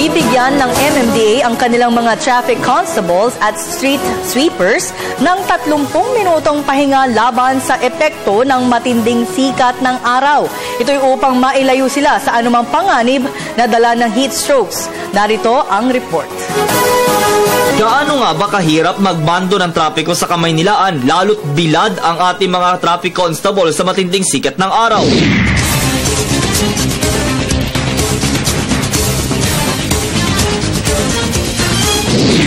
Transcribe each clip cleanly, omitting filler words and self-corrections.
Bibigyan ng MMDA ang kanilang mga traffic constables at street sweepers ng 30 minutong pahinga laban sa epekto ng matinding sikat ng araw. Ito'y upang mailayo sila sa anumang panganib na dala ng heat strokes. Narito ang report. Gaano nga ba kahirap magbando ng trapiko sa Kamaynilaan lalo't bilad ang ating mga traffic constable sa matinding sikat ng araw?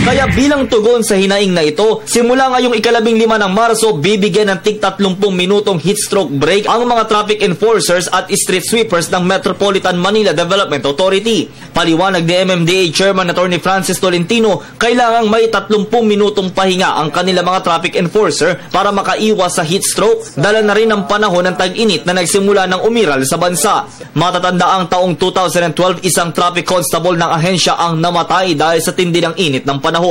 Kaya bilang tugon sa hinaing na ito, simula ngayong 15 ng Marso, bibigyan ng tig 30 minutong heat stroke break ang mga traffic enforcers at street sweepers ng Metropolitan Manila Development Authority. Paliwanag ni MMDA Chairman Attorney Francis Tolentino, kailangang may 30 minutong pahinga ang kanila mga traffic enforcer para makaiwas sa heat stroke, dala na rin ang panahon ng tag-init na nagsimula ng umiral sa bansa. Matatanda ang taong 2012, isang traffic constable ng ahensya ang namatay dahil sa tindi ng init ng panahon.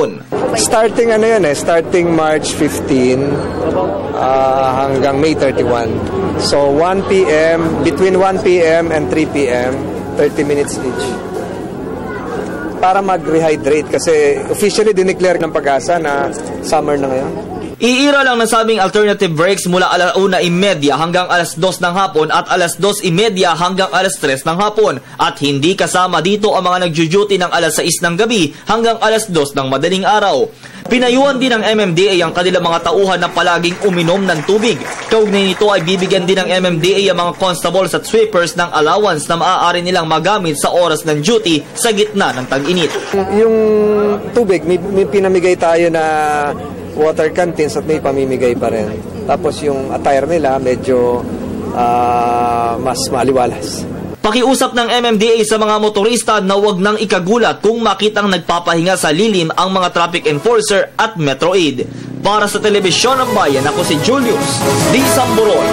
Starting starting March 15 hanggang May 31. So 1 p.m., between 1 p.m. and 3 p.m., 30 minutes each. Para mag-rehydrate kasi officially dineclare ng Pag-asa na summer na ngayon. Iira lang nasabing alternative breaks mula 1:30 hanggang 2:00 ng hapon at 2:30 hanggang 3:00 ng hapon. At hindi kasama dito ang mga nagjo-duty ng 6:00 ng gabi hanggang 2:00 ng madaling araw. Pinayuhan din ng MMDA ang kanilang mga tauhan na palaging uminom ng tubig. Kaugnay nito ay bibigyan din ng MMDA ang mga constables at sweepers ng allowance na maaari nilang magamit sa oras ng duty sa gitna ng tag-init. Yung tubig, may pinamigay tayo na water canteens at may pamimigay pa rin. Tapos yung attire nila medyo mas maliwalas. Pakiusap ng MMDA sa mga motorista na huwag nang ikagulat kung makitang nagpapahinga sa lilim ang mga traffic enforcer at Metro Aid. Para sa Telebisyon ng Bayan, ako si Julius D. Samburon.